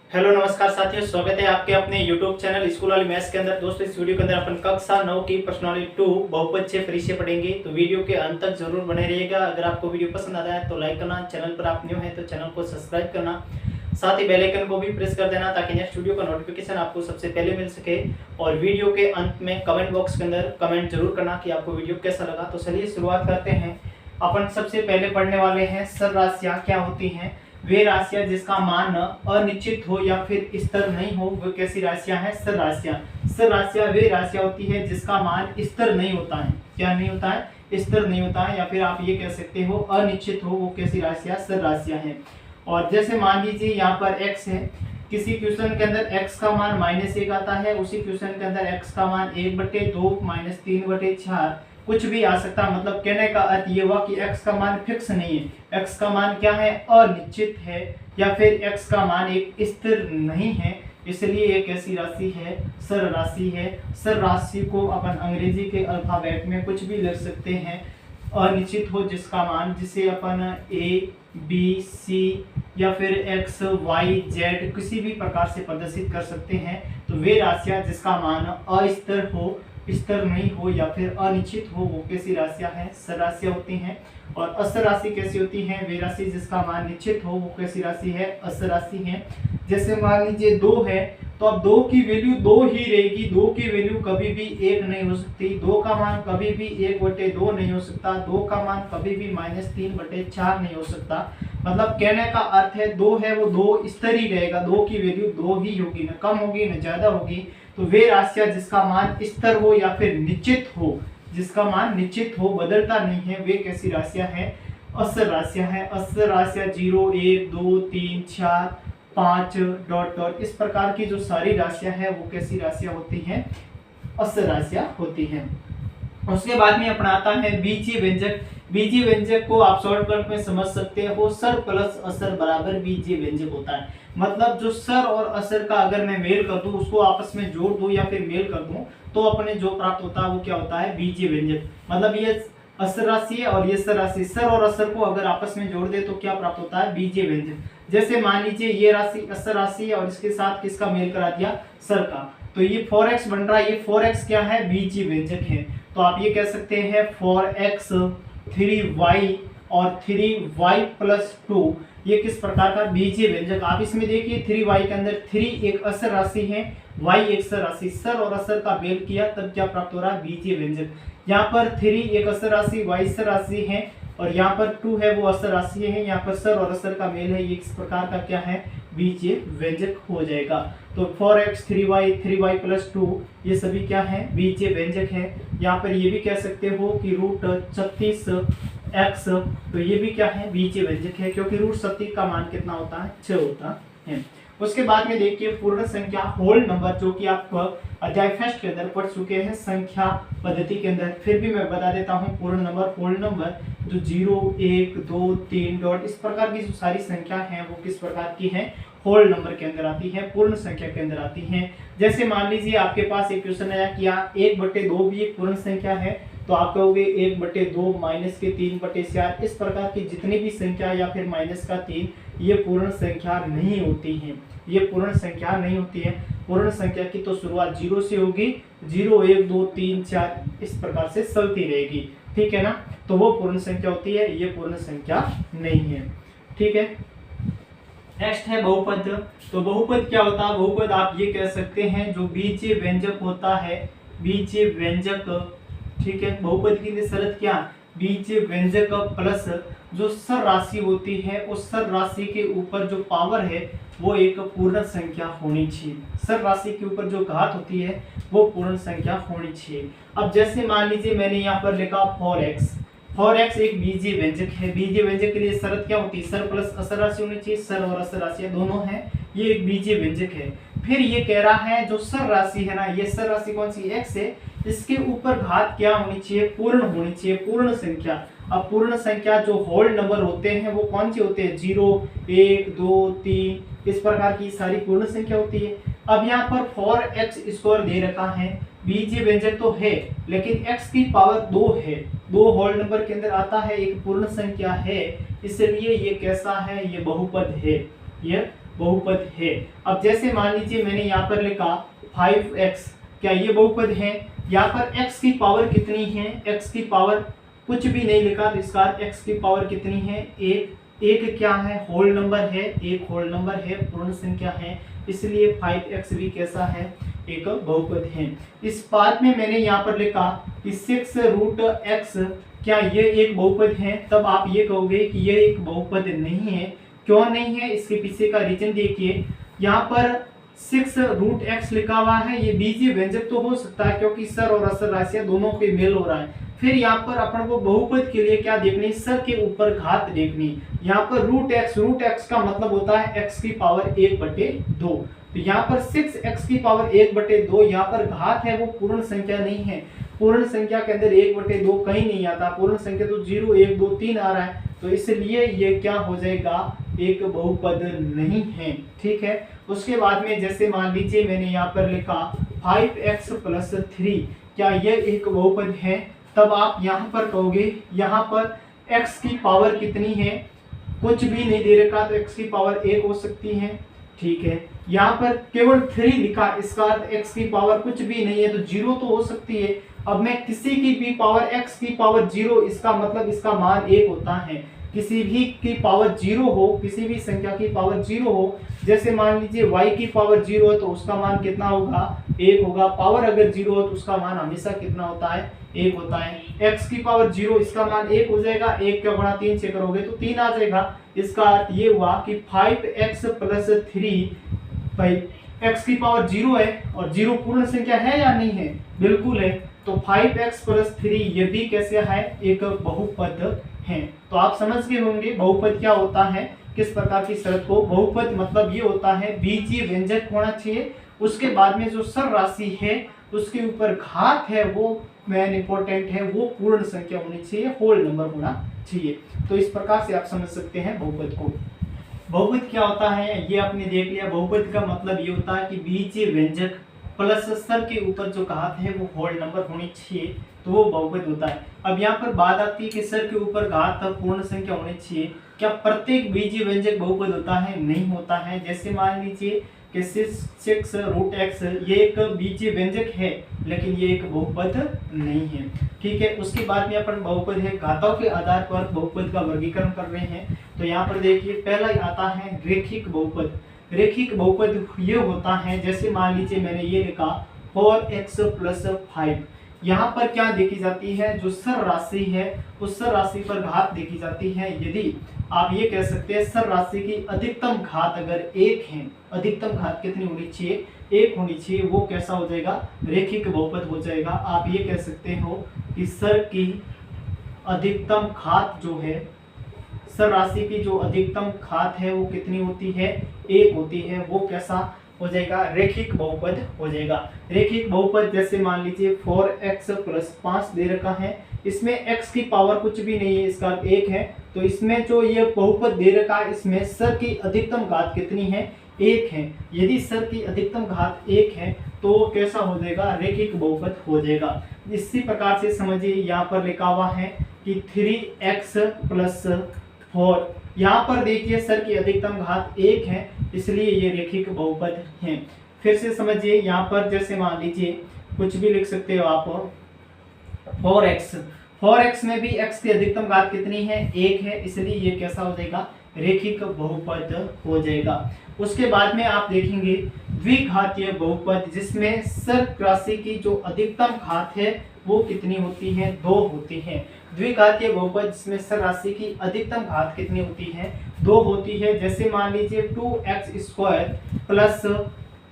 Hello नमस्कार साथियों, स्वागत है आपके अपने YouTube चैनल स्कूल वाली मैथ्स के अंदर। दोस्तों इस वीडियो के अंदर अपन कक्षा 9 की प्रश्नावली 2 बहुपद से फ्री से पढ़ेंगे, तो वीडियो के अंत तक जरूर बने रहिएगा। अगर आपको वीडियो पसंद आता है तो लाइक करना, चैनल पर आप न्यू है तो चैनल को सब्सक्राइब करना, साथ ही बेल आइकन को भी प्रेस कर देना ताकि नेक्स्ट वीडियो का नोटिफिकेशन आपको सबसे पहले मिल सके। और वीडियो के अंत में कमेंट बॉक्स के अंदर कमेंट जरूर करना कि आपको वीडियो कैसा लगा। तो चलिए शुरुआत करते हैं। अपन सबसे पहले पढ़ने वाले हैं सरल राशियां क्या होती हैं। वे राशियां जिसका मान अनिश्चित हो या फिर स्थिर नहीं हो, वो कैसी राशियां हैं? सरल राशियां। सरल राशियां वे राशियां होती है जिसका मान स्थिर नहीं होता है। क्या नहीं होता है? स्थिर नहीं होता है, या फिर आप ये कह सकते हो अनिश्चित हो, वो कैसी राशियां? सरल राशियां हैं। और जैसे मान लीजिए यहाँ पर x है, किसी क्वेश्चन के अंदर x का मान -1 आता है, उसी क्वेश्चन के अंदर x का मान 1/2 -3/4 कुछ भी आ सकता है। मतलब कहने का अर्थ ये हुआ कि x का मान फिक्स नहीं है, x का मान क्या है? अनिश्चित है, या फिर x का मान एक स्थिर नहीं है, इसलिए एक ऐसी राशि है, सरल राशि है। सरल राशि को अपन अंग्रेजी के अल्फाबेट में कुछ भी लिख सकते हैं, अनिश्चित हो जिसका मान, जिसे अपन a b c या फिर x y z किसी भी प्रकार से प्रदर्शित कर सकते हैं। तो वे राशियां जिसका मान अस्थिर हो, स्थिर नहीं हो या फिर अनिश्चित हो, वो कैसी राशियां हैं? सरल राशियां होती हैं। और अस्थिर राशि कैसी होती है? वे राशि जिसका मान निश्चित हो, वो कैसी राशि है? अस्थिर राशि है। जैसे मान लीजिए 2 है, तो अब 2 की वैल्यू 2 ही रहेगी। 2 की वैल्यू कभी भी 1 नहीं हो सकती। 2 का मान कभी भी 1/2 नहीं हो सकता। 2 का मान कभी भी -3/4 नहीं हो सकता। मतलब कहने का अर्थ है 2 है वो 2 स्थिर ही रहेगा। 2 की वैल्यू 2 ही होगी, न कम होगी न ज्यादा होगी। तो वे राशियां जिसका मान स्थिर हो या फिर निश्चित हो, जिसका मान निश्चित हो, बदलता नहीं है, वे कैसी राशियां हैं? अस्थिर राशियां हैं। अस्थिर राशियां 0 1 2 3 4 5 ... इस प्रकार की जो सारी राशियां हैं वो कैसी राशियां होती हैं? अस्थिर राशियां होती हैं। उसके बाद में अपना आता है बीजीय व्यंजक। बीजीय व्यंजक को आप शॉर्टकट में समझ सकते हो, सर प्लस असर बराबर बीजीय व्यंजक होता है। मतलब जो सर और असर का अगर मैं मेल कर दूं, उसको आपस में जोड़ दूं या फिर मेल कर दूं, तो अपने जो प्राप्त होता है वो क्या होता है? बीजीय व्यंजक। मतलब ये असर राशि है और ये सर राशि, सर और असर को अगर आपस में जोड़ दे तो क्या प्राप्त होता है? बीजीय व्यंजक। जैसे मान लीजिए ये राशि असर राशि है और इसके साथ किसका मेल करा दिया? सर का। तो ये 4x बन रहा है, ये 4x क्या है? बीजीय व्यंजक है। तो आप ये कह सकते हैं 4x 3y और 3y + 2 ये किस प्रकार का? बीजीय व्यंजक। आप इसमें देखिए 3y के अंदर 3 एक असर राशि है, y एक सर राशि। सर और असर का मेल किया तब क्या प्राप्त हो रहा है? बीजीय व्यंजक। यहाँ पर 3 एक असर राशि, y सर राशि है, और यहाँ पर 2 है वो असर राशि है। यहाँ पर सर और असर का मेल है, ये किस प्रकार का क्या है? बीजीय व्यंजक हो जाएगा। तो 4x 3y + 2 ये सभी क्या है? बीजीय व्यंजक है। यहाँ पर ये भी कह सकते हो कि √36x, तो ये भी क्या है? बीजीय व्यंजक है, क्योंकि √36 का मान कितना होता है? 6 होता है। उसके बाद में देखिए पूर्ण संख्या होल नंबर, जो कि आप अध्याय फर्स्ट के अंदर पढ़ चुके हैं संख्या पद्धति के अंदर। फिर भी मैं बता देता हूँ पूर्ण नंबर, होल नंबर जो 0 1 2 3 ... इस प्रकार की जो सारी संख्या है वो किस प्रकार की है? होल नंबर के अंदर आती है, पूर्ण संख्या के अंदर आती है। जैसे मान लीजिए आपके पास एक क्वेश्चन आया कि 1/2 भी एक पूर्ण संख्या है, तो आप कहोगे 1/2 -3/4। इस प्रकार की जितनी भी संख्या या फिर -3 ये पूर्ण संख्या नहीं होती है। ये पूर्ण संख्या नहीं होती है। पूर्ण संख्या की तो शुरुआत 0 से होगी, 0 1 2 3 4 इस प्रकार से चलती रहेगी, ठीक है ना? तो वो पूर्ण संख्या होती है, ये पूर्ण संख्या नहीं है, ठीक है। नेक्स्ट है बहुपद। तो बहुपद क्या होता है? बहुपद आप ये कह सकते हैं जो बीजीय व्यंजक होता है, बीजीय व्यंजक, ठीक है। बहुपद की शर्त क्या? बीजीय व्यंजक प्लस जो सर राशि होती है, उस सर राशि के ऊपर जो पावर है वो एक पूर्ण संख्या होनी चाहिए। सर राशि के ऊपर जो घात होती है वो पूर्ण संख्या होनी चाहिए। अब जैसे मान लीजिए मैंने यहाँ पर लिखा 4x एक बीजीय व्यंजक है। बीजीय व्यंजक के लिए शर्त क्या होती है? सर प्लस असर राशि होनी चाहिए। सर और असर राशियां दोनों हैं, ये एक बीजीय व्यंजक है। फिर ये कह रहा है जो सर राशि है ना, ये सर राशि कौन सी? x है। इसके ऊपर घात क्या होनी चाहिए? पूर्ण होनी चाहिए, पूर्ण संख्या। अब पूर्ण संख्या जो होल नंबर होते हैं वो कौन सी होते हैं? 0 1 2 3 इस प्रकार की सारी पूर्ण संख्या होती है। अब यहाँ पर 4x² दे रखा है, बीजीय व्यंजक तो है लेकिन x की पावर 2 है, 2 होल नंबर के अंदर आता है, एक पूर्ण संख्या है, इसलिए ये कैसा है? ये बहुपद है, ये बहुपद है। अब जैसे मान लीजिए मैंने यहाँ पर लिखा 5x, क्या ये बहुपद है? यहाँ पर x की पावर कितनी है? x की पावर कुछ भी नहीं लिखा, तो इसका x की पावर कितनी है? एक क्या है? होल नंबर है, एक होल नंबर है, पूर्ण संख्या है, इसलिए 5x भी कैसा है? एक बहुपद है। इस बात में मैंने यहाँ पर लिखा कि 6√x, क्या ये एक बहुपद है? तब आप ये कहोगे कि ये एक बहुपद नहीं है। क्यों नहीं है? इसके पीछे का रीजन देखिए। यहाँ पर 6√x लिखा हुआ है, ये बीजीय व्यंजक तो हो सकता है क्योंकि सर और असर राशियां दोनों के मेल हो रहा है। फिर यहाँ पर अपन को बहुपद के लिए क्या देखनी? सर के ऊपर घात देखनी। यहाँ पर √x का मतलब होता है x की पावर 1/2। तो यहाँ पर 6x की पावर 1/2, यहाँ पर घात है वो पूर्ण संख्या नहीं है। पूर्ण संख्या के अंदर 1/2 कहीं नहीं आता, पूर्ण संख्या तो 0 1 2 3 आ रहा है, तो इसलिए ये क्या हो जाएगा? एक बहुपद नहीं है। ठीक है। उसके बाद में जैसे मान लीजिए मैंने यहाँ पर लिखा 5x + 3, क्या ये एक बहुपद है? तब आप यहाँ पर कहोगे यहाँ पर x की पावर कितनी है? कुछ भी नहीं दे रखा, तो x की पावर 1 हो सकती है। ठीक है। यहाँ पर केवल 3 लिखा, इसका अर्थ x की पावर कुछ भी नहीं है, तो 0 तो हो सकती है। अब मैं किसी की भी पावर x की पावर 0, इसका मतलब इसका मान 1 होता है। किसी भी की पावर 0 हो, किसी भी संख्या की पावर 0 हो, जैसे मान लीजिए y की पावर 0 है तो उसका मान कितना होगा? 1 होगा। पावर अगर 0 हो तो उसका मान हमेशा कितना होता है? 1 होता है। x की पावर 0, इसका मान 1 हो जाएगा, 1 का गुणा 3 से करोगे तो 3 आ जाएगा। इसका अर्थ ये हुआ कि 5x + 3, भाई x की पावर 0 है और 0 पूर्ण संख्या है या नहीं है? बिल्कुल है। तो 5x + 3 ये भी कैसे है? एक बहुपद है। तो आप समझ गए होंगे बहुपद क्या होता है, किस प्रकार की शर्त को। बहुपद मतलब ये होता है बीजीय व्यंजक होना चाहिए, उसके बाद में जो सर राशि है उसके ऊपर घात है वो मेन इंपॉर्टेंट है, वो पूर्ण संख्या होनी चाहिए, होल नंबर होना चाहिए। तो इस प्रकार से आप समझ सकते हैं बहुपद को। बहुपद क्या होता है ये आपने देख लिया। बहुपद का मतलब ये होता है कि बीजीय व्यंजक प्लस सर के ऊपर जो घात है वो होल नंबर होनी चाहिए, तो वो बहुपद होता है। अब यहाँ पर बात आती है कि सर के ऊपर घात पूर्ण संख्या होनी चाहिए। क्या प्रत्येक बीजीय व्यंजक बहुपद होता है? नहीं होता है। जैसे मान लीजिए कि 6√x ये एक बीजीय व्यंजक है, लेकिन ये एक बहुपद नहीं है। ठीक है। उसके बाद में अपन बहुपद है, घातों के आधार पर बहुपद का वर्गीकरण कर रहे हैं। तो यहाँ पर देखिए पहला आता है रेखिक बहुपद। रेखिक बहुपद ये होता है, जैसे मान लीजिए मैंने ये लिखा 4x + 5, यहाँ पर क्या देखी जाती है? जो सर राशि है उस सर राशि पर घात देखी जाती है। यदि आप ये कह सकते हैं सर राशि की अधिकतम घात अगर 1 है, अधिकतम घात कितनी होनी चाहिए? 1 होनी चाहिए, वो कैसा हो जाएगा? रेखिक बहुपद हो जाएगा। आप ये कह सकते हो कि सर की अधिकतम घात जो है, सर राशि की जो अधिकतम घात है वो कितनी होती है? 1 होती है, वो कैसा हो जाएगा? रेखिक बहुपद हो जाएगा। रेखिक बहुपद जैसे मान लीजिए 4x + 5 दे रखा है, इसमें x की पावर कुछ भी नहीं है, इसका 1 है, तो इसमें जो ये बहुपद दे रखा है इसमें सर की अधिकतम घात कितनी है? 1 है। यदि सर की अधिकतम घात 1 है तो कैसा हो जाएगा? रेखिक बहुपद हो जाएगा। इसी प्रकार से समझिए यहाँ पर लिखा हुआ है कि 3x + 4, यहाँ पर देखिए सर की अधिकतम घात 1 है, इसलिए ये रेखिक बहुपद है। फिर से समझिए यहाँ पर जैसे मान लीजिए कुछ भी लिख सकते हो आप, 4x में भी x की अधिकतम घात कितनी है? 1 है, इसलिए ये कैसा हो जाएगा? रेखिक बहुपद हो जाएगा। उसके बाद में आप देखेंगे द्विघातीय बहुपद, जिसमें सर राशि की जो अधिकतम घात है वो कितनी होती है? 2 होती है। द्विघातीय बहुपद जिसमें सर राशि की अधिकतम घात कितनी होती है? 2 होती है। जैसे मान लीजिए 2x² +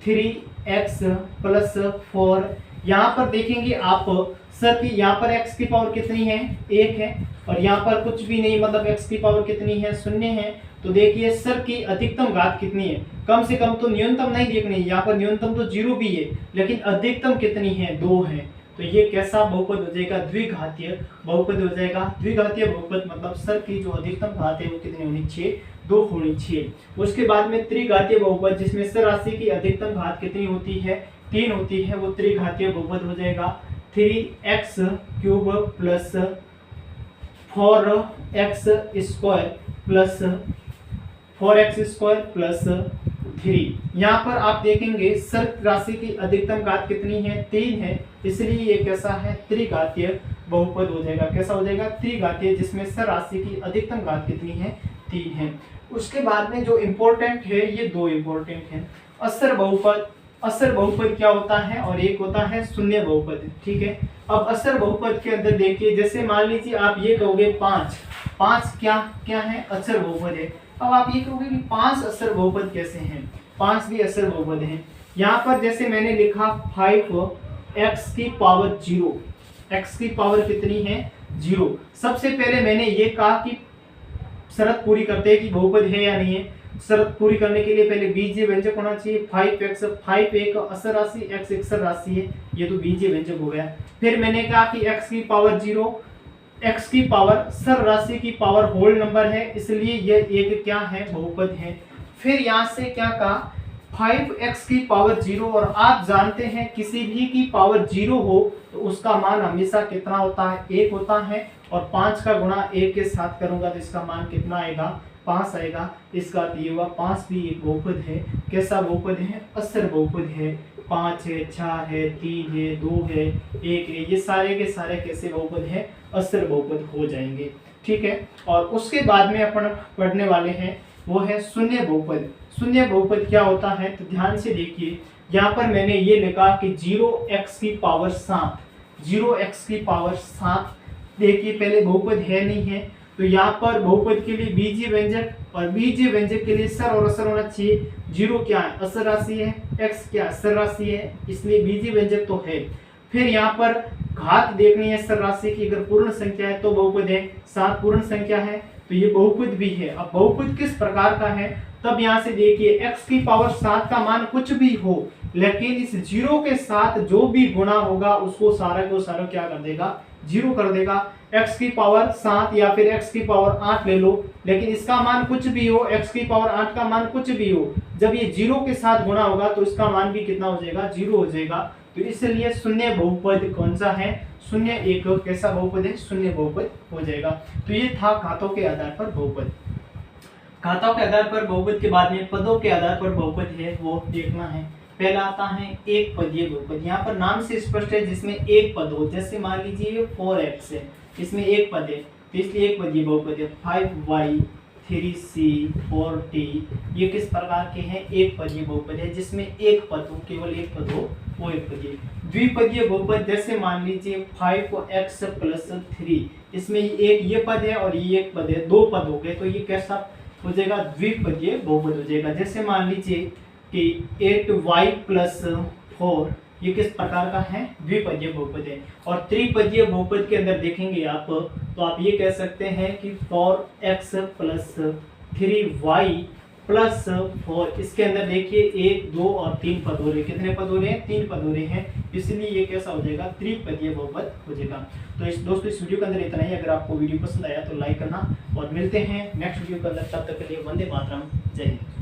3x + 4, यहाँ पर देखेंगे आप सर की यहाँ पर x की पावर कितनी है? 1 है, और यहाँ पर कुछ भी नहीं, मतलब x की पावर कितनी है? 0 है। तो देखिए सर की अधिकतम घात कितनी है? कम से कम तो न्यूनतम नहीं देखनी, यहाँ पर न्यूनतम तो 0 भी है, लेकिन अधिकतम कितनी है? 2 है। तो ये कैसा बहुपद हो जाएगा? द्विघातीय बहुपद हो जाएगा। द्विघातीय बहुपद मतलब सर की जो अधिकतम घात है वो कितनी होनी चाहिए? 2 होनी चाहिए। उसके बाद में त्रिघातीय बहुपद, जिसमें सर राशि की अधिकतम घात कितनी होती है? 3 होती है, वो त्रिघातीय बहुपद हो जाएगा। 3x³ + 4x² + 4x² + 3। यहाँ पर आप देखेंगे सर राशि की अधिकतम घात कितनी है, 3 है, इसलिए ये कैसा है, त्रिघातीय बहुपद हो जाएगा। कैसा हो जाएगा, त्रिघातीय, जिसमें सर राशि की अधिकतम घात कितनी है, 3 है। उसके बाद में जो इम्पोर्टेंट है, ये दो इम्पोर्टेंट है, असर बहुपद। असर बहुपद क्या होता है, और एक होता है शून्य बहुपद। ठीक है, अब असर बहुपद के अंदर देखिए, जैसे मान लीजिए आप ये कहोगे 5 क्या क्या है, असर बहुपद है। अब आप ये कहोगे कि 5 असर बहुपद कैसे हैं, 5 भी असर बहुपद हैं। यहाँ पर जैसे मैंने लिखा 5x की पावर 0, x की पावर कितनी है, 0। सबसे पहले मैंने ये कहा कि शर्त पूरी करते हैं कि बहुपद है या नहीं है। शर्त पूरी करने के लिए पहले बीजीय व्यंजक होना चाहिए। 5x, 5 एक असर राशि, x एक सर राशि है, ये तो बीजीय व्यंजक हो गया। फिर मैंने कहा कि x की पावर 0, x की पावर सर राशि की पावर होल नंबर है, इसलिए ये एक क्या है, बहुपद है। फिर यहाँ से क्या कहा, 5x की पावर 0, और आप जानते हैं किसी भी की पावर 0 हो तो उसका मान हमेशा कितना होता है, 1 होता है। और 5 का गुणा 1 के साथ करूंगा तो इसका मान कितना आएगा, 5 आएगा। इसका ये हुआ 5 भी एक बहुपद है। कैसा बहुपद है, असर बहुपद है। 5 है, 4 है, 3 है, 2 है, 1 है, ये सारे के सारे कैसे बहुपद है, असर बहुपद हो जाएंगे। ठीक है, और उसके बाद में अपन पढ़ने वाले हैं वो है शून्य बहुपद। शून्य बहुपद क्या होता है, तो ध्यान से देखिए, यहाँ पर मैंने ये लिखा कि 0x की पावर 7, 0x की पावर 7। देखिए पहले बहुपद है नहीं है, तो यहाँ पर बहुपद के लिए बीजीय व्यंजक, और बीजीय व्यंजक के लिए सर और असर होना चाहिए। 0 क्या है, असर राशि है, x क्या असर राशि है, इसलिए बीजीय व्यंजक तो है। फिर यहाँ पर घात देखनी है सर राशि की, अगर पूर्ण संख्या है तो बहुपद है, 7 पूर्ण संख्या है तो ये बहुपद भी है। अब बहुपद किस प्रकार का है, तब यहाँ से देखिए x की पावर 7 का मान कुछ भी हो, लेकिन इस 0 के साथ जो भी गुणा होगा उसको सारा को सारा क्या कर देगा, 0 कर देगा। x की पावर 7 या फिर x की पावर 8 ले लो, लेकिन इसका मान कुछ भी हो, x की पावर 8 का मान कुछ भी हो, जब ये 0 के साथ गुणा होगा तो इसका मान भी कितना हो जाएगा, 0 हो जाएगा। तो इसलिए शून्य बहुपद कौन सा है, शून्य एक कैसा बहुपद है, शून्य बहुपद हो जाएगा। तो ये था घातों के आधार पर बहुपद। घातों के आधार पर बहुपद के बाद में पदों के आधार पर बहुपद है वो देखना है। पहला आता है एक पदीय बहुपद। यहाँ पर नाम से स्पष्ट है, जिसमें एक पद हो, जैसे मान लीजिए 4x है, इसमें एक पद है तो इसलिए एक पदीय बहुपद है। 5y 3c 4t, ये किस प्रकार के हैं, एक पदीय बहुपद है, जिसमें एक पद हो, केवल एक पद हो, वो एक पदीय। द्विपदीय बहुपद, जैसे मान लीजिए 5x + 3, इसमें एक ये पद है और ये एक पद है, दो पद हो गए, तो ये कैसा हो जाएगा, द्विपदीय बहुपद हो जाएगा। जैसे मान लीजिए कि 8y + 4, ये किस प्रकार का है, द्विपदीय बहुपद है। और त्रिपदीय बहुपद के अंदर देखेंगे आप तो आप ये कह सकते हैं कि 4x + 3y + 4, इसके अंदर देखिए 1 2 और 3 पद हो रहे, कितने पद हो रहे हैं, 3 पद हो रहे हैं, इसलिए ये कैसा हो जाएगा, त्रिपदीय बहुपद हो जाएगा। तो इस दोस्तों इस वीडियो के अंदर इतना ही। अगर आपको वीडियो पसंद आया तो लाइक करना, और मिलते हैं नेक्स्ट वीडियो के अंदर, तब तक के लिए वंदे मातरम, जय हिंद।